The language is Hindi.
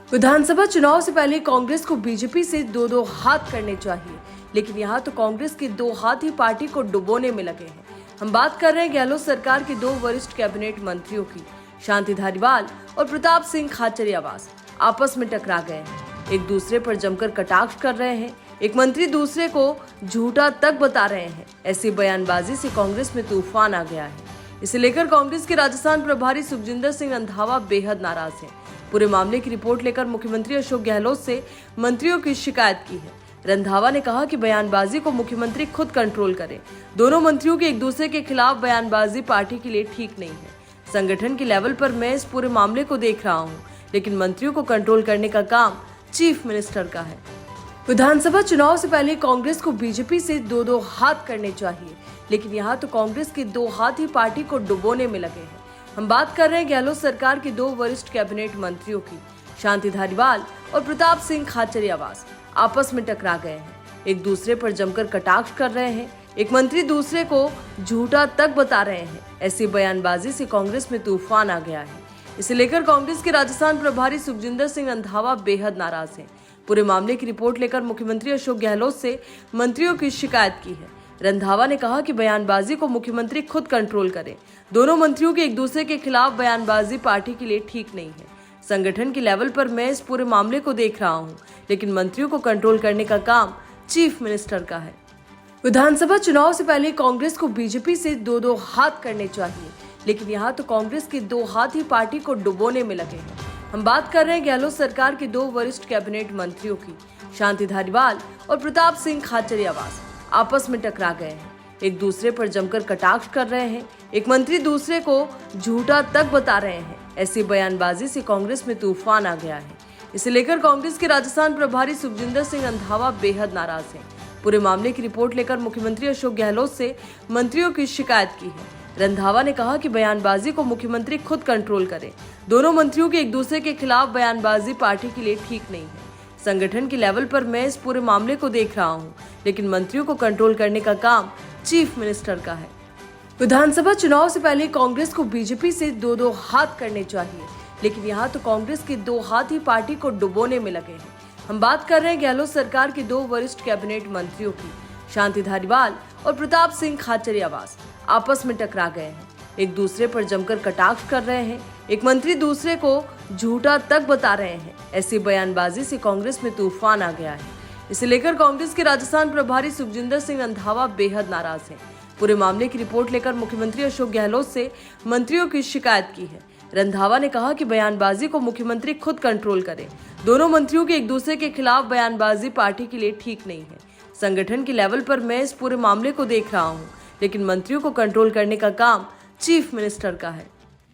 विधानसभा चुनाव से पहले कांग्रेस को बीजेपी से दो हाथ करने चाहिए, लेकिन यहाँ तो कांग्रेस के दो हाथ ही पार्टी को डुबोने में लगे हैं। हम बात कर रहे हैं गहलोत सरकार के दो वरिष्ठ कैबिनेट मंत्रियों की। शांति धारीवाल और प्रताप सिंह खाचरियावास आपस में टकरा गए हैं, एक दूसरे पर जमकर कटाक्ष कर रहे हैं। एक मंत्री दूसरे को झूठा तक बता रहे हैं। ऐसी बयानबाजी से कांग्रेस में तूफान आ गया है। इसे लेकर कांग्रेस के राजस्थान प्रभारी सुखजिंदर सिंह रंधावा बेहद नाराज हैं। पूरे मामले की रिपोर्ट लेकर मुख्यमंत्री अशोक गहलोत से मंत्रियों की शिकायत की है। रंधावा ने कहा कि बयानबाजी को मुख्यमंत्री खुद कंट्रोल करें। दोनों मंत्रियों के एक दूसरे के खिलाफ बयानबाजी पार्टी के लिए ठीक नहीं है। संगठन के लेवल पर मैं इस पूरे मामले को देख रहा हूं, लेकिन मंत्रियों को कंट्रोल करने का काम चीफ मिनिस्टर का है। विधानसभा चुनाव से पहले कांग्रेस को बीजेपी से दो हाथ करने चाहिए, लेकिन यहाँ तो कांग्रेस के दो हाथ ही पार्टी को डुबोने में लगे हैं। हम बात कर रहे हैं गहलोत सरकार के दो वरिष्ठ कैबिनेट मंत्रियों की। शांति धारीवाल और प्रताप सिंह खाचरियावास आपस में टकरा गए हैं, एक दूसरे पर जमकर कटाक्ष कर रहे हैं। एक मंत्री दूसरे को झूठा तक बता रहे हैं। ऐसी बयानबाजी से कांग्रेस में तूफान आ गया है। इसे लेकर कांग्रेस के राजस्थान प्रभारी सुखजिंदर सिंह रंधावा बेहद नाराज हैं। पूरे मामले की रिपोर्ट लेकर मुख्यमंत्री अशोक गहलोत से मंत्रियों की शिकायत की है। रंधावा ने कहा कि बयानबाजी को मुख्यमंत्री खुद कंट्रोल करें। दोनों मंत्रियों के एक दूसरे के खिलाफ बयानबाजी पार्टी के लिए ठीक नहीं है। संगठन के लेवल पर मैं इस पूरे मामले को देख रहा हूं, लेकिन मंत्रियों को कंट्रोल करने का काम चीफ मिनिस्टर का है। विधानसभा चुनाव से पहले कांग्रेस को बीजेपी से दो हाथ करने चाहिए, लेकिन यहाँ तो कांग्रेस के दो हाथ ही पार्टी को डुबोने में लगे हैं। हम बात कर रहे हैं गहलोत सरकार के दो वरिष्ठ कैबिनेट मंत्रियों की। शांति धारीवाल और प्रताप सिंह खाचरियावास आपस में टकरा गए हैं, एक दूसरे पर जमकर कटाक्ष कर रहे हैं। एक मंत्री दूसरे को झूठा तक बता रहे हैं। ऐसी बयानबाजी से कांग्रेस में तूफान आ गया है। इसे लेकर कांग्रेस के राजस्थान प्रभारी सुखजिंदर सिंह रंधावा बेहद नाराज हैं। पूरे मामले की रिपोर्ट लेकर मुख्यमंत्री अशोक गहलोत से मंत्रियों की शिकायत की है। रंधावा ने कहा कि बयानबाजी को मुख्यमंत्री खुद कंट्रोल करें। दोनों मंत्रियों के एक दूसरे के खिलाफ बयानबाजी पार्टी के लिए ठीक नहीं है। संगठन के लेवल पर मैं इस पूरे मामले को देख रहा हूं, लेकिन मंत्रियों को कंट्रोल करने का काम चीफ मिनिस्टर का है। विधानसभा चुनाव से पहले कांग्रेस को बीजेपी से दो हाथ करने चाहिए, लेकिन यहाँ तो कांग्रेस के दो हाथ ही पार्टी को डुबोने में लगे हैं। हम बात कर रहे हैं गहलोत सरकार के दो वरिष्ठ कैबिनेट मंत्रियों की। शांति धारीवाल और प्रताप सिंह खाचरियावास आपस में टकरा गए हैं, एक दूसरे पर जमकर कटाक्ष कर रहे हैं। एक मंत्री दूसरे को झूठा तक बता रहे हैं। ऐसी बयानबाजी से कांग्रेस में तूफान आ गया है। इसे लेकर कांग्रेस के राजस्थान प्रभारी सुखजिंदर सिंह रंधावा बेहद नाराज हैं। पूरे मामले की रिपोर्ट लेकर मुख्यमंत्री अशोक गहलोत से मंत्रियों की शिकायत की है। रंधावा ने कहा कि बयानबाजी को मुख्यमंत्री खुद कंट्रोल करें। दोनों मंत्रियों के एक दूसरे के खिलाफ बयानबाजी पार्टी के लिए ठीक नहीं है। संगठन के लेवल पर मैं इस पूरे मामले को देख रहा हूं, लेकिन मंत्रियों को कंट्रोल करने का काम चीफ मिनिस्टर का है।